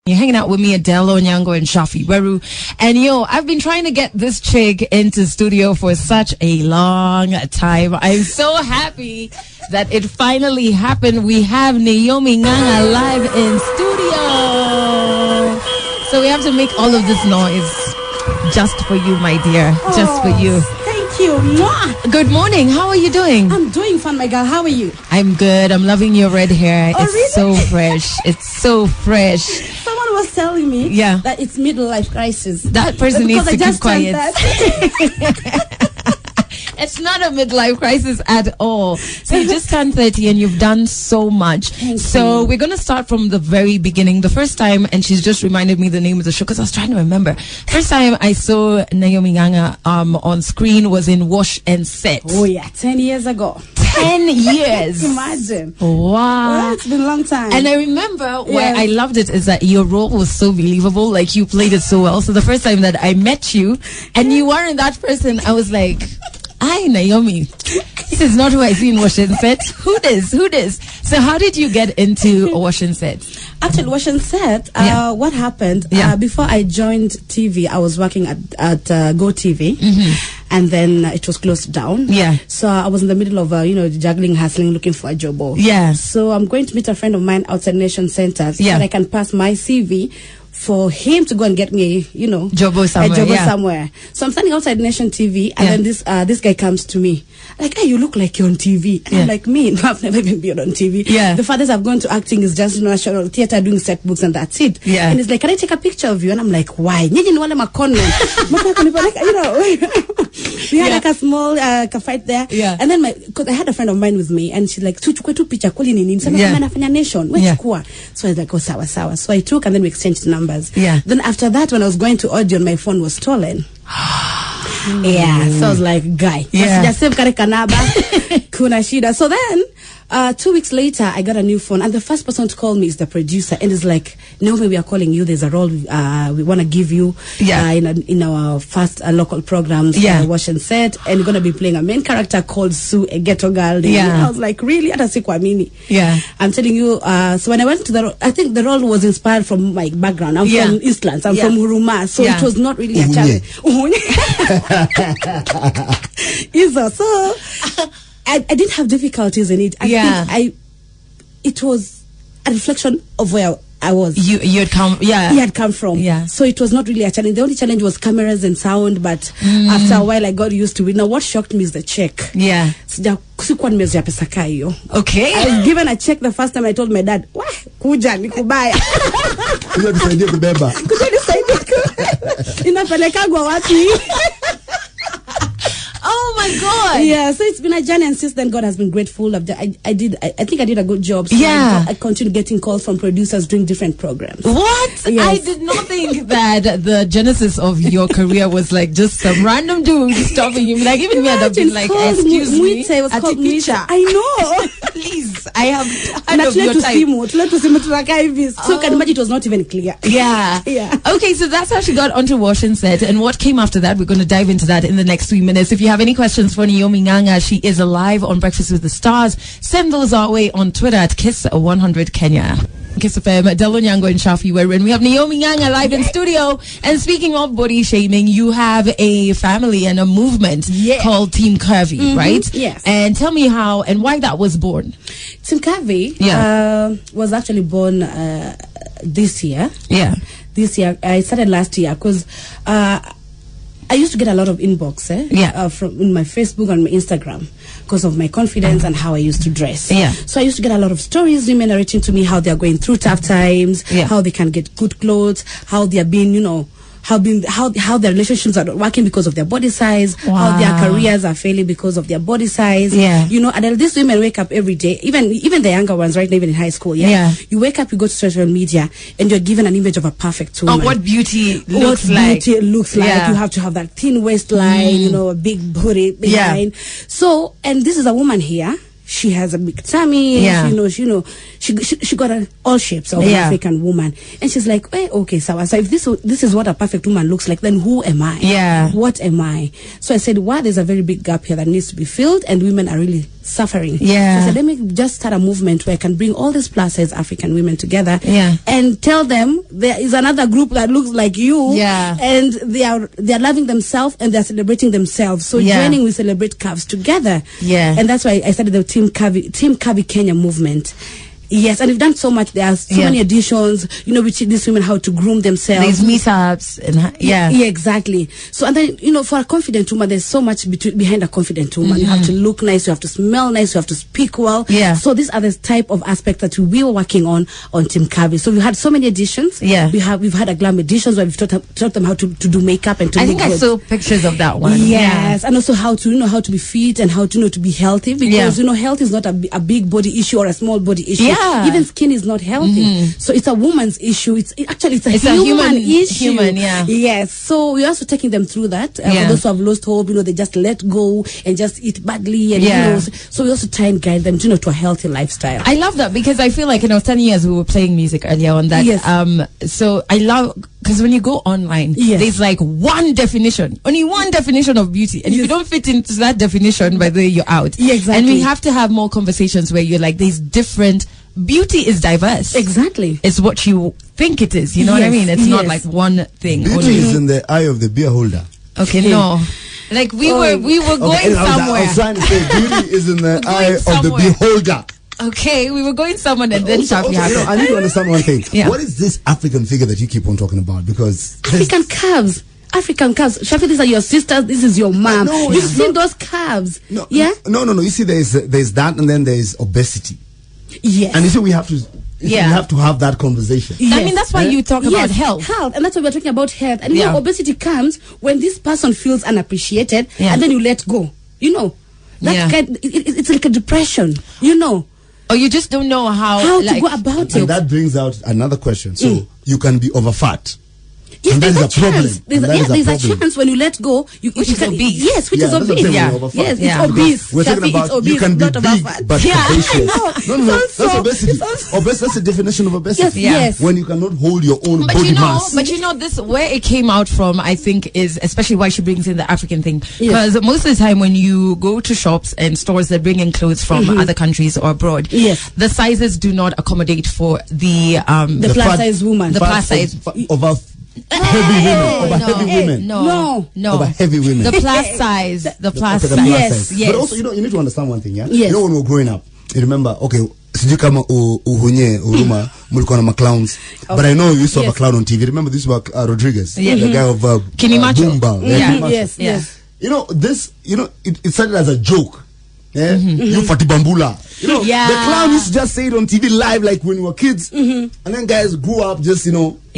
You're hanging out with me, Adele Onyango and Shafi Weru. And I've been trying to get this chick into studio for such a long time. I'm so happy that it finally happened. We have Naomi Nganga live in studio. So we have to make all of this noise just for you, my dear. Just for you. Thank you. Mwah. Good morning. How are you doing? I'm doing fun, my girl. How are you? I'm good. I'm loving your red hair. Oh, it's really? so fresh. It's so fresh. Someone was telling me that it's midlife crisis. That person needs to keep quiet. That. It's not a midlife crisis at all. So you just turned 30 and you've done so much. So we're going to start from the very beginning. The first time, and she's just reminded me the name of the show because I was trying to remember. First time I saw Naomi Nganga on screen was in Wash and Set. Oh yeah, 10 years ago. 10 years. Imagine. Wow. Well, it's been a long time. And I remember why I loved it is that your role was so believable. Like, you played it so well. So the first time that I met you and you weren't that person, I was like, "Hi, Naomi. This is not who I see in Wash and Set. Who this? Who this?" So how did you get into Wash and Set? Actually, Wash and Set, what happened, before I joined TV, I was working at Go TV. And then it was closed down. Yeah. So I was in the middle of, juggling, hustling, looking for a job. Yeah. So I'm going to meet a friend of mine outside Nation Center so that I can pass my CV for him to go and get me, Jobo somewhere. A job somewhere. So I'm standing outside Nation TV, and then this guy comes to me, like, "Hey, you look like you're on TV." And I'm like, "Me? No, I've never even been on TV. Yeah. The farthest I've gone to acting is just national theater, doing set books, and that's it." Yeah. And he's like, "Can I take a picture of you?" And I'm like, "Why? We had like a small fight there. Yeah. And then because I had a friend of mine with me, and she's like, "Tuchukue tu picha kweli nini?" Nafanya Nation. So I was like, "Oh, sawa sawa." So I took, and then we exchanged numbers. Yeah. Then after that, when I was going to audition, my phone was stolen. Yeah. So I was like, "Guy, kuna shida." So then 2 weeks later, I got a new phone, and the first person to call me is the producer, and it's like, "Neomi, we are calling you. There's a role we want to give you in our first local programs, Wash and Set, and you're going to be playing a main character called Sue, a ghetto girl." Yeah. I was like, "Really?" Yeah. I'm telling you. So when I went to the role, I think the role was inspired from my background. I'm from Eastlands. I'm from Huruma, so it was not really a challenge. So I didn't have difficulties in it. I think it was a reflection of where I was. You had come, He had come from. Yeah. So it was not really a challenge. The only challenge was cameras and sound, but after a while I got used to it. Now what shocked me is the check. Yeah. Okay. I was given a check the first time. I told my dad, "Wah, kuja nikubaya." Inapelekagwa wapi? Oh my God. Yeah, so it's been a journey, and since then God has been grateful. I think I did a good job. So I continued getting calls from producers doing different programs. What? Yes. I did not think that the genesis of your career was like just some random dude stopping you. Like, even me, I'd have been like, "Excuse me, it was called Muita. I know." Please, I have heard of your type. So you can imagine it was not even clear. Yeah. Okay, so that's how she got onto Wash and Set, and what came after that, we're going to dive into that in the next 3 minutes. If you have any questions for Naomi Nganga, she is alive on Breakfast with the Stars. Send those our way on Twitter at Kiss100 Kenya. Kiss FM, Adele Onyango and Shafi Weru. We have Naomi Nganga live in studio. And speaking of body shaming, you have a family and a movement called Team Curvy, right? Yes. And tell me how and why that was born. Team Curvy was actually born this year. Yeah. This year. I started last year because I used to get a lot of inbox from in my Facebook and my Instagram because of my confidence and how I used to dress. Yeah. So I used to get a lot of stories, women narrating to me how they are going through tough times, how they can get good clothes, how they are being, how their relationships are not working because of their body size, how their careers are failing because of their body size. And these women wake up every day, even the younger ones, right now, even in high school. You wake up, you go to social media, and you're given an image of a perfect woman. Of what beauty looks like. You have to have that thin waistline, a big booty behind. So, and this is a woman here. She has a big tummy. She got all shapes of an African woman, and she's like, okay, so if this is what a perfect woman looks like, then who am I? What am I? So I said, there's a very big gap here that needs to be filled, and women are really suffering. Yeah. So I said, let me just start a movement where I can bring all these plus size African women together. Yeah. And tell them there is another group that looks like you. Yeah. And they are loving themselves and they're celebrating themselves. So joining, we celebrate curves together. Yeah. And that's why I started the Team Curvy Kenya movement. Yes, and we've done so much. There are so many editions, we teach these women how to groom themselves. There's meetups and yeah, exactly. So, and then, for a confident woman, there's so much behind a confident woman. You have to look nice, you have to smell nice, you have to speak well. Yeah. So these are the type of aspects that we were working on Team Curvy. So we had so many editions. Yeah. We've had a glam editions where we've taught them how to do makeup and to look good. I saw pictures of that one. Yes, and also how to be fit and how to be healthy, because health is not a big body issue or a small body issue. Yeah. Even skin is not healthy. So it's a woman's issue. It's a human issue. Yes. So we're also taking them through that. For those who have lost hope, they just let go and just eat badly. And so we also try and guide them to a healthy lifestyle. I love that, because I feel like 10 years we were playing music earlier on that. Yes. So I love, because when you go online, there's like only one definition of beauty, and if you don't fit into that definition, by the way, you're out. Yeah, exactly. And we have to have more conversations where you're like, there's different. Beauty is diverse. Exactly. It's what you think it is. You know what I mean? It's not like one thing. Beauty is in the eye of the beer holder. Okay, no. Like we were going somewhere. I was trying to say beauty is in the eye of the beholder. Okay, we were going somewhere and then I need to understand one thing. What is this African figure that you keep on talking about? Because African curves. Shafi, these are your sisters. This is your mom. You've seen those curves. No. You see, there's that, and then there's obesity. Yes. And you see, we have to have that conversation. Yes. I mean, that's why you talk about health. And that's why we're talking about health. And obesity comes when this person feels unappreciated, and then you let go. It's like a depression. Or you just don't know how to go about it. And that brings out another question. So you can be over fat. Yes, and there's a problem. There's a chance when you let go, which is obese. Yes, which is obese. Yes, it's obese. We're talking about you can be big but curvaceous. No, that's obesity. That's the definition of obesity. Yes. When you cannot hold your own body mass. But this where it came out from, I think, is especially why she brings in the African thing. Because most of the time when you go to shops and stores that bring in clothes from other countries or abroad, the sizes do not accommodate for the plus size woman. The plus size heavy women. No. Over heavy women. The plus size. The plus size. Yes. But also, you need to understand one thing, Yes. When we were growing up, you remember, sijui kama uhunye uruma mulikuwa na clowns, but I know you used to have a clown on TV. Remember this was Rodriguez, the guy of Boomba. Yes. It started as a joke. You Fatibambula. The clown used to just say it on TV live, like when we were kids, and then guys grew up just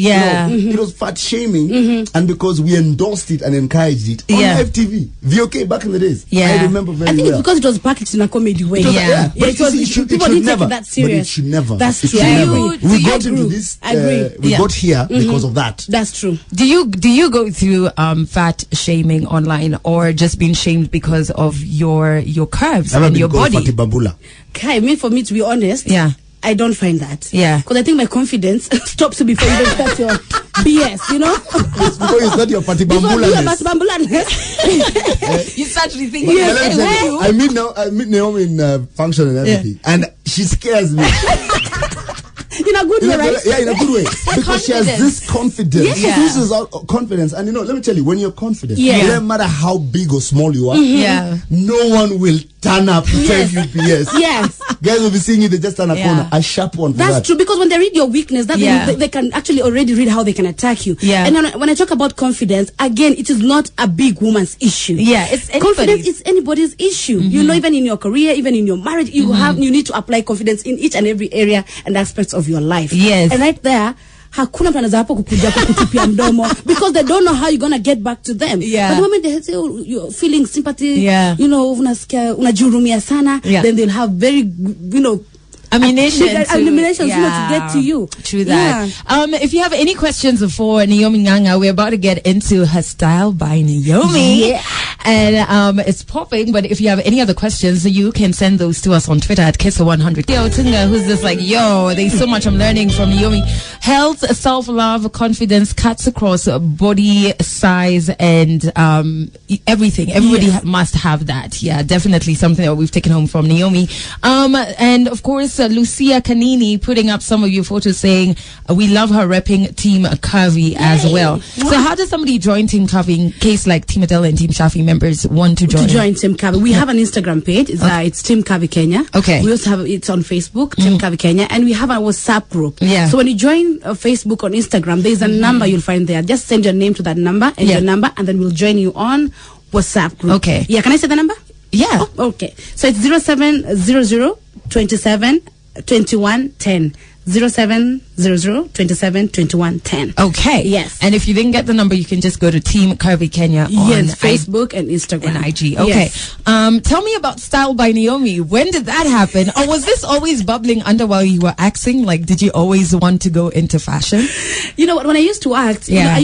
it was fat shaming, and because we endorsed it and encouraged it on live TV, VOK back in the days. I remember very well. I think it's because it was packaged in a comedy way. But it should never. But it should never. That's true. We got into this. We got here because of that. That's true. Do you go through fat shaming online, or just being shamed because of your curves and your body? For me, to be honest, I don't find that. Because I think my confidence stops before you even start your BS, It's before you start your patibambula-ness. You start rethinking. I meet Naomi in function and everything, and she scares me. In a good way, right? Yeah, in a good way. Because she has this confidence. She uses out confidence. And let me tell you, when you're confident, it doesn't matter how big or small you are, no one will turn up to tell you BS. Yes. Guys will be seeing you, they just turn a corner. A sharp one for that. That's true, because when they read your weakness, they can actually already read how they can attack you. And when I talk about confidence, again, it is not a big woman's issue. It's confidence is anybody's issue. Even in your career, even in your marriage, you need to apply confidence in each and every area and aspects of your life. Yes. And right there, hakuna mtu anaweza hapo kukuja kukutupia mdomo, because they don't know how you're gonna get back to them. But the moment they say, you're feeling sympathy, unasikia unajihurumia sana, then they'll have very ammunition to get to you. True that. If you have any questions for Naomi Nganga, we're about to get into her style by Naomi. Yeah. And it's popping, but if you have any other questions, you can send those to us on Twitter at Kissa100. Yo, Tunga, who's just like, yo, there's so much I'm learning from Naomi. Health, self-love, confidence cuts across body size and everything. Everybody must have that. Yeah, definitely something that we've taken home from Naomi. And of course, Lucia Canini putting up some of your photos saying we love her repping Team Curvy as well. So how does somebody join Team Curvy in case like Team Adela and Team Shafi members want to join? Team Curvy. We have an Instagram page. It's Team Curvy Kenya. Okay. We also have it's on Facebook, Team Curvy Kenya, and we have a WhatsApp group. Yeah. So when you join Facebook or Instagram, there's a number you'll find there. Just send your name to that number and your number, and then we'll join you on WhatsApp group. Okay. Yeah. Can I say the number? Yeah. Oh, okay. So it's 0700 27 21 10. 0700 27 21 10. Okay. Yes. And if you didn't get the number, you can just go to Team Curvy Kenya on Facebook and Instagram and IG. Okay. Yes. Tell me about Style by Naomi. When did that happen? Or was this always bubbling under while you were acting? Like, did you always want to go into fashion? You know what? When I used to act, I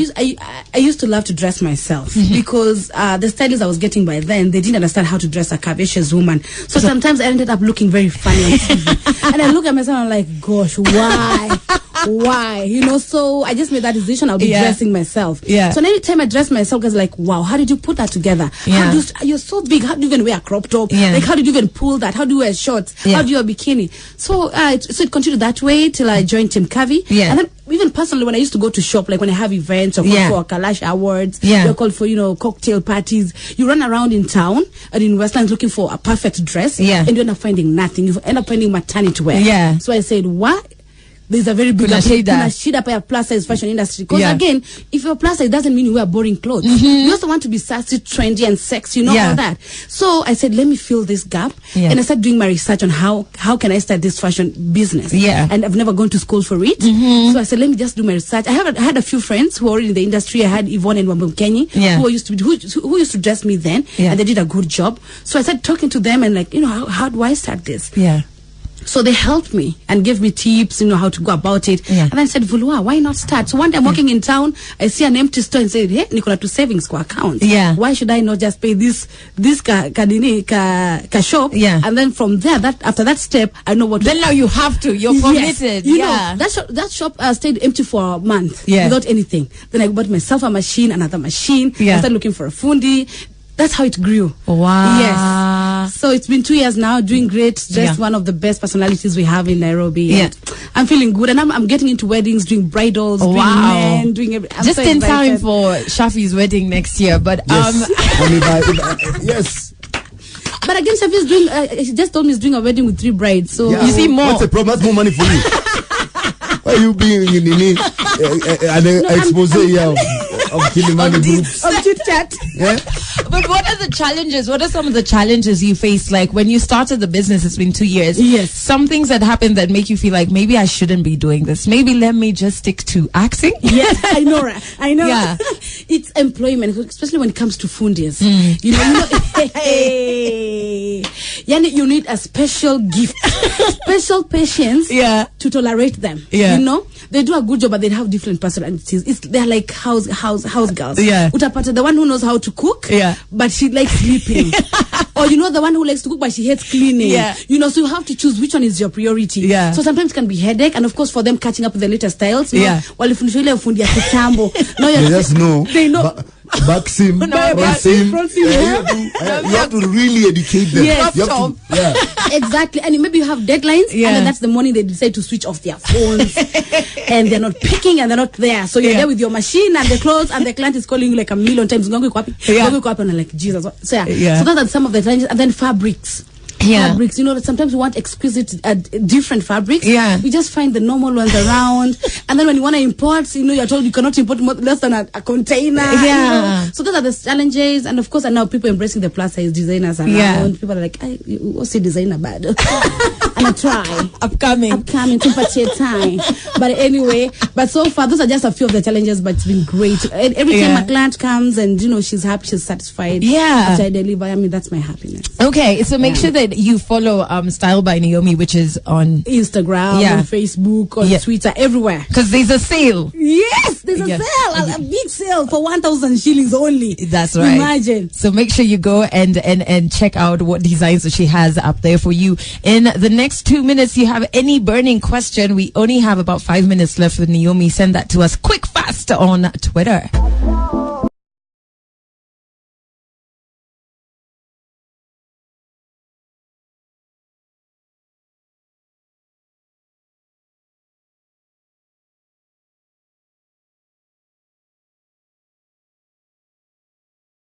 used to love to dress myself because the stylists I was getting by then, they didn't understand how to dress a curvaceous woman. So sometimes I ended up looking very funny on TV. And I look at myself and I'm like, gosh, why? Why? You know, so I just made that decision. I'll be dressing myself. Yeah. So every time I dress myself, I was like, wow, how did you put that together? Yeah. You're so big. How do you even wear a crop top? Yeah. Like, how did you even pull that? How do you wear shorts? Yeah. How do you wear a bikini? So it continued that way till I joined Team Curvy. Yeah. And then even personally, when I used to go to shop, like when I have events or call for Kalash Awards, you're called for, cocktail parties, you run around in town and in Westlands looking for a perfect dress, and you end up finding nothing. You end up finding maternity wear. Yeah. So I said, what? There's a very big shida by a plus size fashion industry. Because again, if you're plus size, it doesn't mean you wear boring clothes. You also want to be sassy, trendy, and sexy, all that. So I said, let me fill this gap. And I started doing my research on how can I start this fashion business. And I've never gone to school for it. So I said, let me just do my research. I had a few friends who were already in the industry. I had Yvonne and Wambumkenyi, who used to dress me then, and they did a good job. So I started talking to them and like, how do I start this? So they helped me and gave me tips, how to go about it. And then I said, Vulua, why not start? So one day I'm walking in town, I see an empty store and say, hey, Nicola, to savings for account. Why should I not just pay this shop? And then from there, after that step, I know what. Then now you have to. You're committed. You know, that shop stayed empty for a month without anything. Then I bought myself a machine, another machine. I started looking for a fundi. That's how it grew. Wow. Yes. So it's been 2 years now, doing great. Just one of the best personalities we have in Nairobi. I'm feeling good. And I'm getting into weddings, doing bridals, doing men, doing everything. Just in time for Shafi's wedding next year. But, yes. But again, Shafi's doing, he just told me he's doing a wedding with 3 brides. So you see more. What's the problem? That's more money for you. Why are you being in an expose of Kilimani groups? Of chit chat. But what are the challenges? What are some of the challenges you face? Like when you started the business, it's been 2 years. Yes. Some things that happen that make you feel like maybe I shouldn't be doing this. Maybe let me just stick to acting. Yes, I know, right? I know. Yeah. It's employment, especially when it comes to fundies. You need a special gift, special patience to tolerate them. They do a good job, but they have different personalities. They're like house girls. Utapata, the one who knows how to cook, but she likes sleeping. Or the one who likes to cook, but she hates cleaning. So you have to choose which one is your priority. So sometimes it can be headache, and of course for them catching up with the latest styles. While if you they just know. They know. Backseam, you have to really educate them. Exactly. And maybe you have deadlines, and then that's the morning they decide to switch off their phones, and they're not picking, and they're not there. So you're there with your machine and the clothes, and the client is calling you like a million times. And I'm like, Jesus. So those are some of the challenges. And then fabrics. Fabrics, sometimes we want exquisite, different fabrics. We just find the normal ones around, and then when you want to import, you're told you cannot import less than a container. So those are the challenges, and of course, now people embracing the plus size designers around. People are like, what's the designer bad? And I try. Upcoming to purchase time. But anyway, but so far, those are just a few of the challenges, but it's been great. And every time a client comes and, she's happy, she's satisfied. Yeah. After I deliver, I mean, that's my happiness. Okay, so make sure that you follow Style by Naomi, which is on Instagram, on Facebook, on Twitter, everywhere. Because there's a sale. Yes, there's a sale, a big sale for 1,000 shillings only. That's right. Imagine. So make sure you go and check out what designs that she has up there for you. In the next 2 minutes, you have any burning question. We only have about 5 minutes left with Naomi. Send that to us quick, fast on Twitter.